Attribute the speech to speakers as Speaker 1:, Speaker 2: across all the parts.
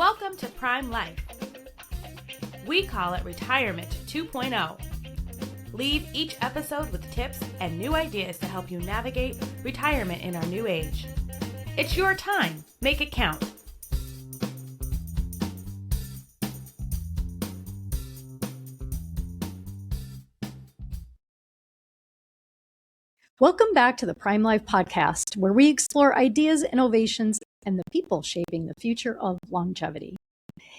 Speaker 1: Welcome to Prime Life. We call it Retirement 2.0. Leave each episode with tips and new ideas to help you navigate retirement in our new age. It's your time. Make it count.
Speaker 2: Welcome back to the Prime Life podcast, where we explore ideas, innovations, and the people shaping the future of longevity.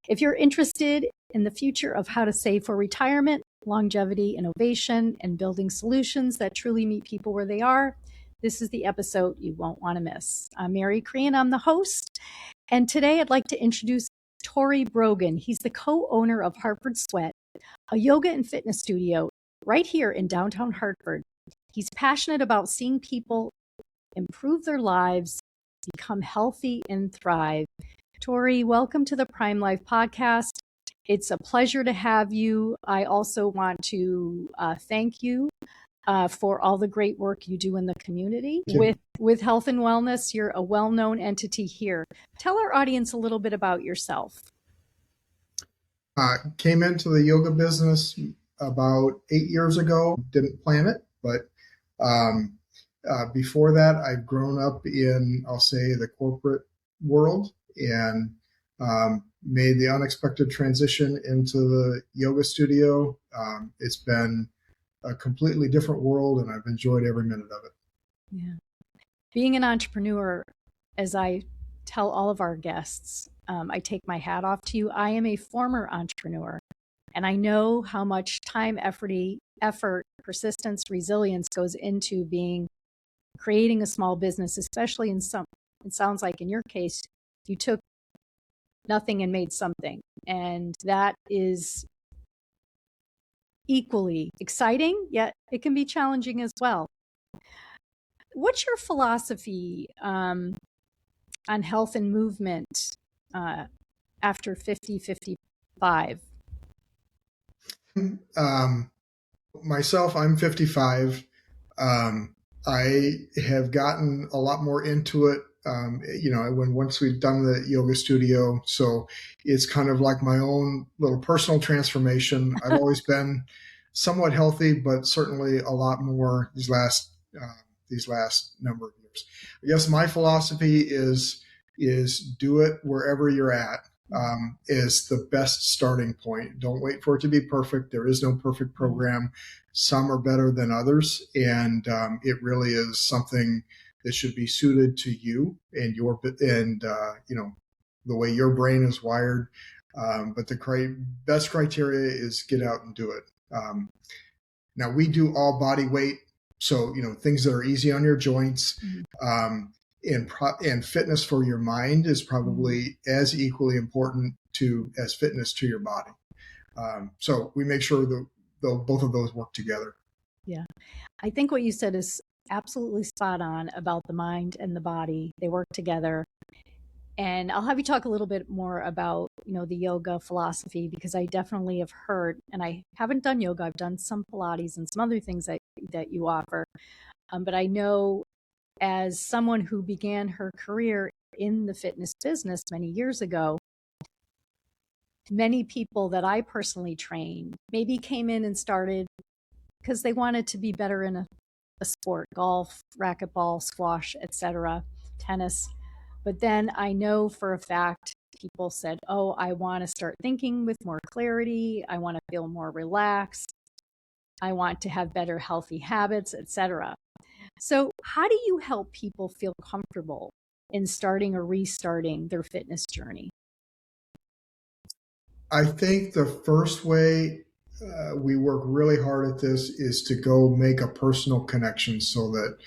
Speaker 2: If you're interested in the future of how to save for retirement, longevity, innovation, and building solutions that truly meet people where they are, this is the episode you won't want to miss. I'm Mary Crean, I'm the host, and today I'd like to introduce Tory Brogan. He's the co-owner of Hartford Sweat, a yoga and fitness studio right here in downtown Hartford. He's passionate about seeing people improve their lives, become healthy, and thrive. Tory, welcome to the Prime Life podcast. It's a pleasure to have you. I also want to thank you for all the great work you do in the community with health and wellness. You're a well-known entity here. Tell our audience a little bit about yourself.
Speaker 3: Came into the yoga business about 8 years ago. Didn't plan it, but before that, I've grown up in, I'll say, the corporate world and made the unexpected transition into the yoga studio. It's been a completely different world, and I've enjoyed every minute of it.
Speaker 2: Yeah. Being an entrepreneur, as I tell all of our guests, I take my hat off to you. I am a former entrepreneur, and I know how much time, effort, persistence, resilience goes into creating a small business, especially it sounds like in your case, you took nothing and made something. And that is equally exciting, yet it can be challenging as well. What's your philosophy on health and movement after 55?
Speaker 3: Myself, I'm 55. I have gotten a lot more into it, once we've done the yoga studio. So it's kind of like my own little personal transformation. I've always been somewhat healthy, but certainly a lot more these last number of years. I guess my philosophy is do it wherever you're at. Is the best starting point. Don't wait for it to be perfect. There is no perfect program. Some are better than others, and it really is something that should be suited to you and the way your brain is wired. But the best criteria is get out and do it. Now we do all body weight, so things that are easy on your joints. And fitness for your mind is probably as equally important as fitness to your body. So we make sure that both of those work together.
Speaker 2: Yeah. I think what you said is absolutely spot on about the mind and the body. They work together. And I'll have you talk a little bit more about, the yoga philosophy, because I definitely have heard, and I haven't done yoga. I've done some Pilates and some other things that you offer. But I know, as someone who began her career in the fitness business many years ago, many people that I personally trained maybe came in and started because they wanted to be better in a sport, golf, racquetball, squash, etc., tennis. But then I know for a fact people said, oh, I want to start thinking with more clarity. I want to feel more relaxed. I want to have better healthy habits, etc. So how do you help people feel comfortable in starting or restarting their fitness journey?
Speaker 3: I think the first way we work really hard at this is to go make a personal connection so that,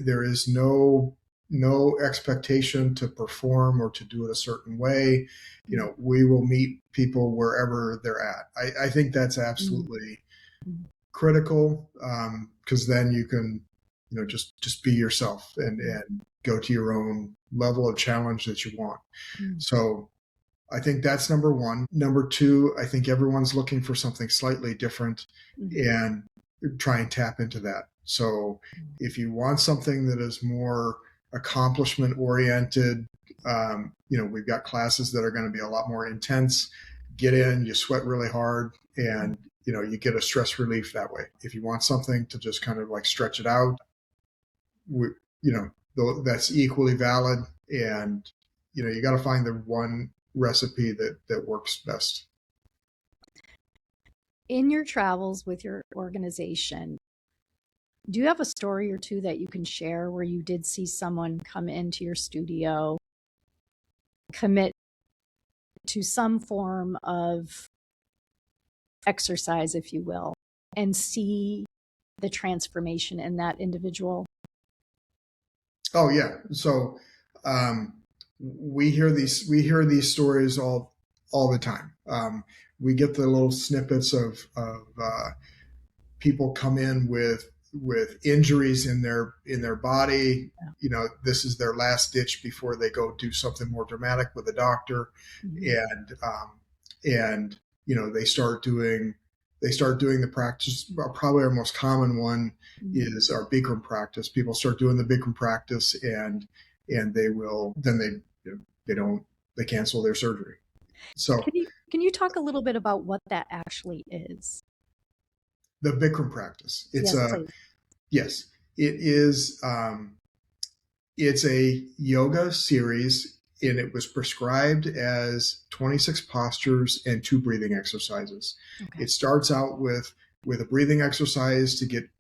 Speaker 3: there is no expectation to perform or to do it a certain way. We will meet people wherever they're at. I think that's absolutely critical, because then you can just be yourself and go to your own level of challenge that you want. So I think that's number one. Number two, I think everyone's looking for something slightly different and try and tap into that. So if you want something that is more accomplishment oriented, We've got classes that are going to be a lot more intense. Get in, you sweat really hard, and you get a stress relief that way. If you want something to just kind of like stretch it out, that's equally valid. And you got to find the one recipe that works best.
Speaker 2: In your travels with your organization, do you have a story or two that you can share where you did see someone come into your studio, commit to some form of exercise, if you will, and see the transformation in that individual?
Speaker 3: Oh yeah. So we hear these stories all the time. We get the little snippets of people come in with injuries in their body. This is their last ditch before they go do something more dramatic with a doctor. And they start doing the practice. Probably our most common one is our Bikram practice. People start doing the Bikram practice, and they cancel their surgery. So
Speaker 2: can you talk a little bit about what that actually is?
Speaker 3: The Bikram practice. It is. It's a yoga series, and it was prescribed as 26 postures and 2 breathing exercises. Okay. It starts out with a breathing exercise to get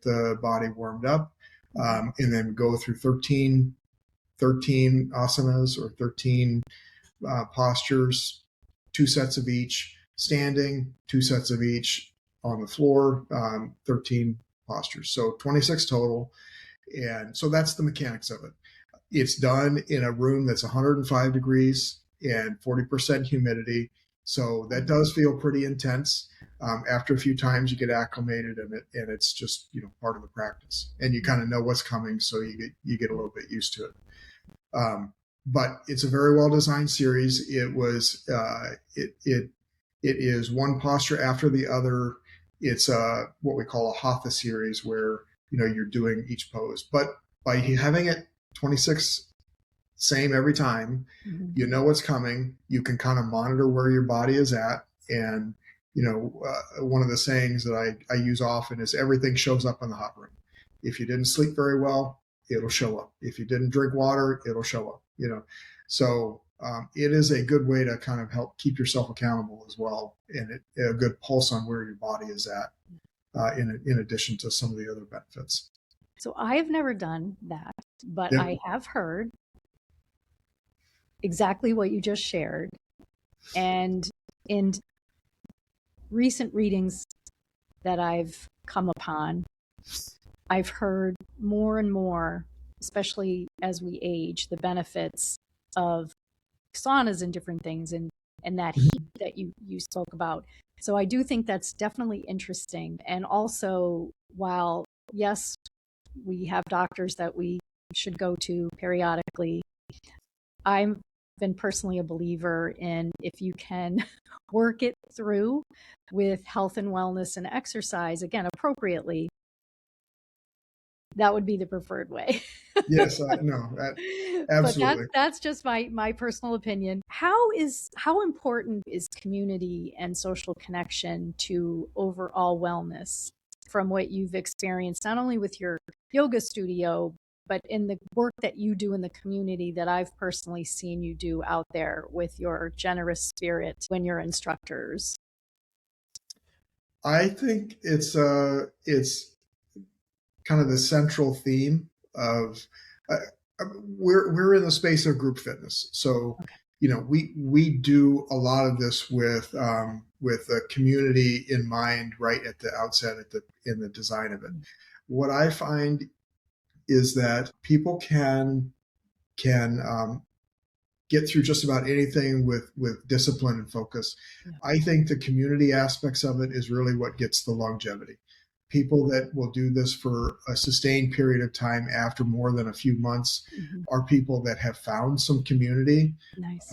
Speaker 3: the body warmed up, and then go through 13 asanas or 13 postures, 2 sets of each standing, 2 sets of each on the floor, 13 postures. So 26 total. And so that's the mechanics of it. It's done in a room that's 105 degrees and 40% humidity. So that does feel pretty intense. After a few times, you get acclimated, and it's just part of the practice, and you kind of know what's coming, so you get a little bit used to it. But it's a very well designed series. It was it is one posture after the other. It's what we call a hatha series, where you're doing each pose, but by having it 26 same every time, you know what's coming. You can kind of monitor where your body is at, and one of the sayings that I use often is everything shows up in the hot room. If you didn't sleep very well, it'll show up. If you didn't drink water, it'll show up. So it is a good way to kind of help keep yourself accountable as well, and a good pulse on where your body is at, in addition to some of the other benefits.
Speaker 2: So I have never done that, but yeah. I have heard exactly what you just shared. And in recent readings that I've come upon, I've heard more and more, especially as we age, the benefits of saunas and different things, and that heat that you spoke about. So I do think that's definitely interesting. And also, while yes, we have doctors that we should go to periodically, I've been personally a believer in, if you can work it through with health and wellness and exercise, again, appropriately, that would be the preferred way.
Speaker 3: Yes, no, absolutely.
Speaker 2: But that's just my personal opinion. How important is community and social connection to overall wellness, from what you've experienced, not only with your yoga studio, but in the work that you do in the community that I've personally seen you do out there with your generous spirit when you're instructors?
Speaker 3: I think it's kind of the central theme of we're in the space of group fitness. So, we do a lot of this with the community in mind right at the outset, in the design of it. What I find is that people can get through just about anything with discipline and focus. Yeah. I think the community aspects of it is really what gets the longevity. People that will do this for a sustained period of time after more than a few months are people that have found some community.
Speaker 2: Nice.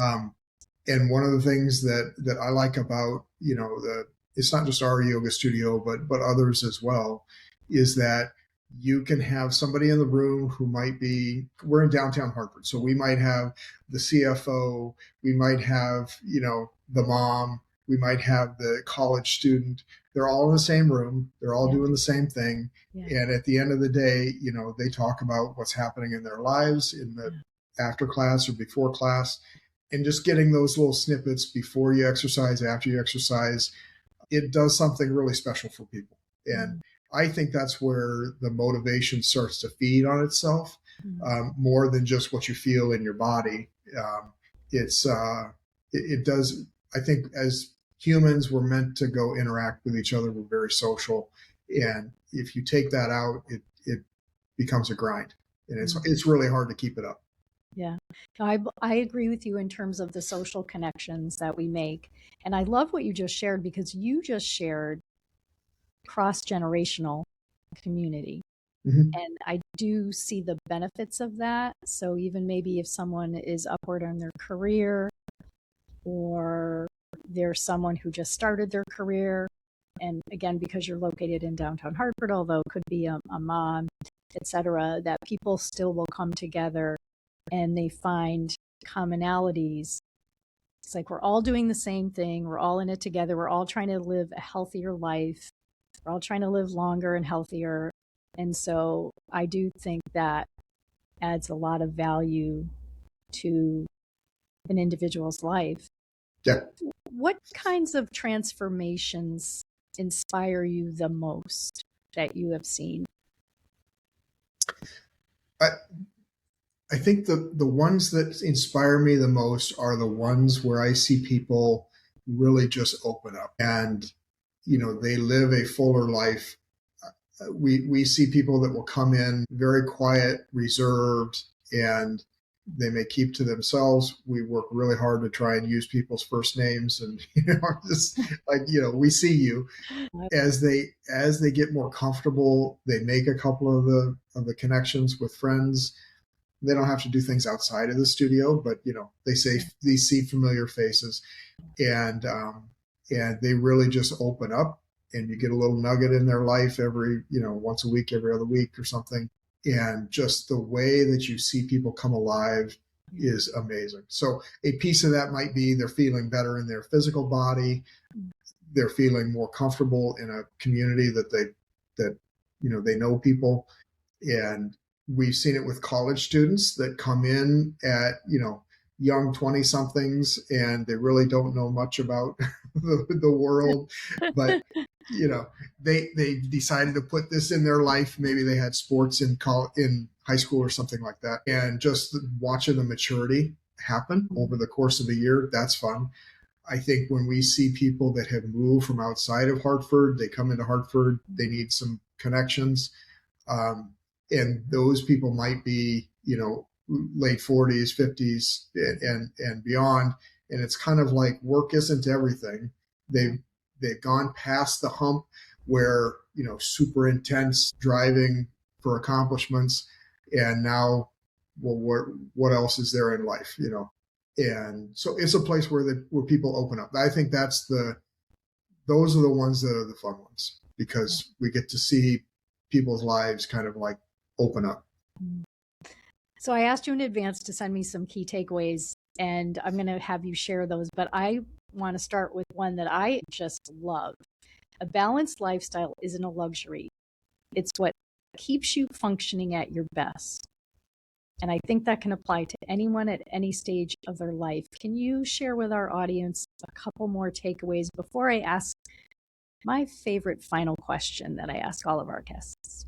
Speaker 3: And one of the things that I like about, it's not just our yoga studio, but others as well, is that you can have somebody in the room who might be, we're in downtown Hartford, so we might have the CFO, we might have, the mom, we might have the college student. They're all in the same room. They're all doing the same thing. Yeah. And at the end of the day, they talk about what's happening in their lives in the after class or before class, and just getting those little snippets before you exercise, after you exercise, it does something really special for people. And I think that's where the motivation starts to feed on itself, more than just what you feel in your body. It does. I think as humans, we're meant to go interact with each other. We're very social. And if you take that out, it becomes a grind, and it's really hard to keep it up.
Speaker 2: Yeah, I agree with you in terms of the social connections that we make. And I love what you just shared, because you just shared cross-generational community. Mm-hmm. And I do see the benefits of that. So even maybe if someone is upward in their career, or there's someone who just started their career, and again, because you're located in downtown Hartford, although it could be a mom, etc., that people still will come together and they find commonalities. It's like we're all doing the same thing. We're all in it together. We're all trying to live a healthier life. We're all trying to live longer and healthier. And so I do think that adds a lot of value to an individual's life.
Speaker 3: Yeah.
Speaker 2: What kinds of transformations inspire you the most that you have seen?
Speaker 3: I think the ones that inspire me the most are the ones where I see people really just open up and, they live a fuller life. We see people that will come in very quiet, reserved, and they may keep to themselves. We work really hard to try and use people's first names, and just like, we see you. As they get more comfortable, they make a couple of the connections with friends. They don't have to do things outside of the studio, but they see familiar faces, and they really just open up, and you get a little nugget in their life every once a week, every other week or something. And just the way that you see people come alive is amazing. So a piece of that might be they're feeling better in their physical body. They're feeling more comfortable in a community that they know people. And we've seen it with college students that come in at, young 20-somethings, and they really don't know much about the world, but they decided to put this in their life. Maybe they had sports in high school or something like that, and just watching the maturity happen over the course of a year, that's fun. I think when we see people that have moved from outside of Hartford, they come into Hartford, they need some connections, and those people might be late 40s, 50s, and beyond. And it's kind of like work isn't everything. They've gone past the hump where, super intense driving for accomplishments. And now, well, what else is there in life, And so it's a place where people open up. I think those are the ones that are the fun ones, because we get to see people's lives kind of like open up.
Speaker 2: So I asked you in advance to send me some key takeaways, and I'm going to have you share those, but I want to start with one that I just love. A balanced lifestyle isn't a luxury. It's what keeps you functioning at your best. And I think that can apply to anyone at any stage of their life. Can you share with our audience a couple more takeaways before I ask my favorite final question that I ask all of our guests?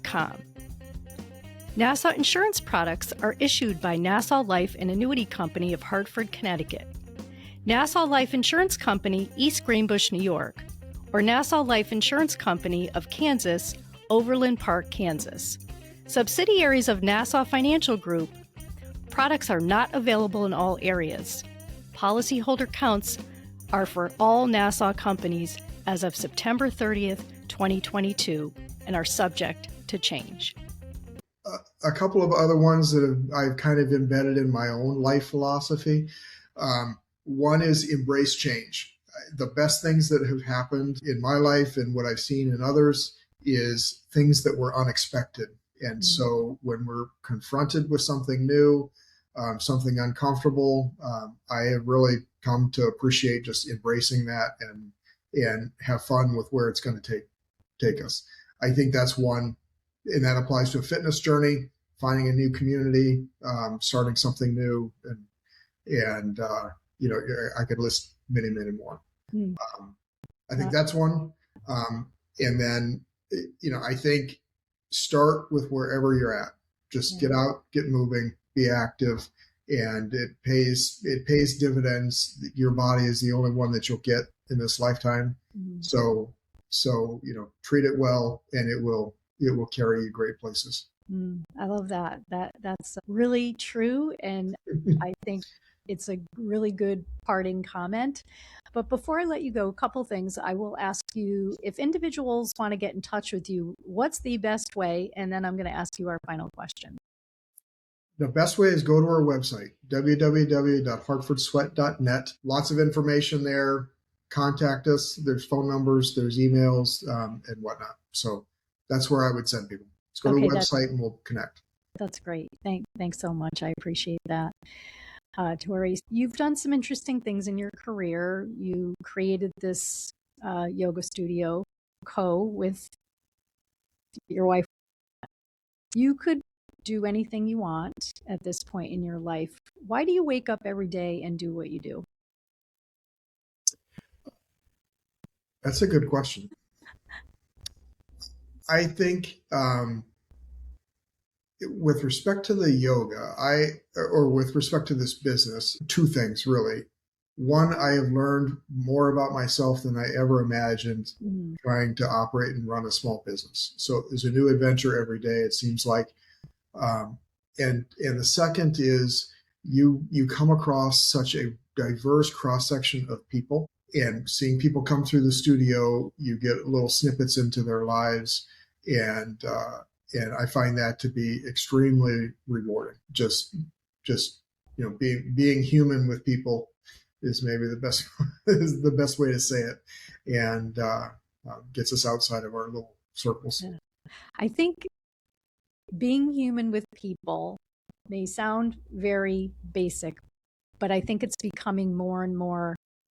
Speaker 4: .com. Nassau insurance products are issued by Nassau Life and Annuity Company of Hartford, Connecticut, Nassau Life Insurance Company, East Greenbush, New York, or Nassau Life Insurance Company of Kansas, Overland Park, Kansas. Subsidiaries of Nassau Financial Group. products are not available in all areas. Policyholder counts are for all Nassau companies as of September 30th, 2022, and are subject to change.
Speaker 3: A couple of other ones that I've kind of embedded in my own life philosophy. One is embrace change. The best things that have happened in my life and what I've seen in others is things that were unexpected. And so when we're confronted with something new, something uncomfortable, I have really come to appreciate just embracing that and have fun with where it's going to take us. I think that's one, and that applies to a fitness journey, finding a new community, starting something new, and I could list many, many more. I think that's one. And then, I think start with wherever you're at. Just get out, get moving, be active, and it pays dividends. Your body is the only one that you'll get in this lifetime. So treat it well, and it will carry you great places.
Speaker 2: I love that. That's really true, and I think it's a really good parting comment. But before I let you go, a couple things. I will ask you, if individuals want to get in touch with you, what's the best way? And then I'm going to ask you our final question.
Speaker 3: The best way is go to our website, www.hartfordsweat.net. Lots of information there. Contact us. There's phone numbers, there's emails, and whatnot. So that's where I would send people. Let's go to the website and we'll connect.
Speaker 2: That's great. Thanks so much. I appreciate that. Tory, you've done some interesting things in your career. You created this yoga studio with your wife. You could do anything you want at this point in your life. Why do you wake up every day and do what you do?
Speaker 3: That's a good question. I think with respect to the yoga, or with respect to this business, two things really. One, I have learned more about myself than I ever imagined trying to operate and run a small business. So there's a new adventure every day, it seems like. And the second is you come across such a diverse cross-section of people, and seeing people come through the studio, you get little snippets into their lives, and I find that to be extremely rewarding. Just being human with people is maybe the best way to say it, and gets us outside of our little circles.
Speaker 2: Yeah. I think being human with people may sound very basic, but I think it's becoming more and more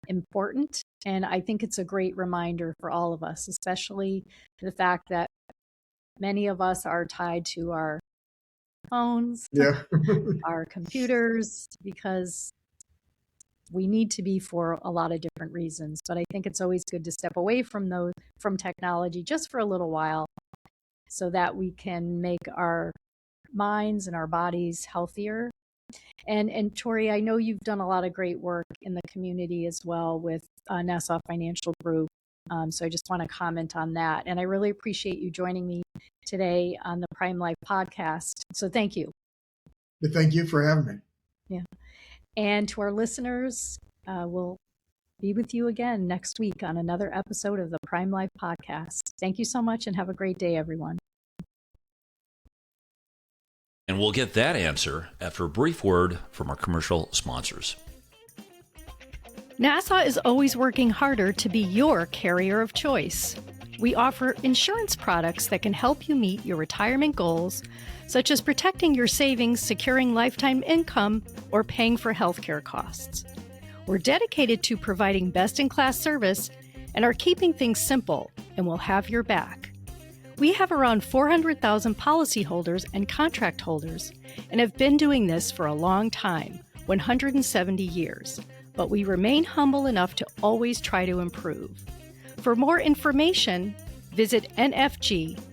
Speaker 2: important. And I think it's a great reminder for all of us, especially the fact that many of us are tied to our phones, our computers, because we need to be for a lot of different reasons. But I think it's always good to step away from technology just for a little while, so that we can make our minds and our bodies healthier. And Tory, I know you've done a lot of great work in the community as well with Nassau Financial Group. So I just want to comment on that. And I really appreciate you joining me today on the Prime Life podcast. So thank you.
Speaker 3: Thank you for having me.
Speaker 2: Yeah. And to our listeners, we'll be with you again next week on another episode of the Prime Life podcast. Thank you so much, and have a great day, everyone.
Speaker 5: And we'll get that answer after a brief word from our commercial sponsors.
Speaker 4: Nassau is always working harder to be your carrier of choice. We offer insurance products that can help you meet your retirement goals, such as protecting your savings, securing lifetime income, or paying for healthcare costs. We're dedicated to providing best-in-class service and are keeping things simple, and we'll have your back. We have around 400,000 policyholders and contract holders and have been doing this for a long time, 170 years, but we remain humble enough to always try to improve. For more information, visit nfg.com.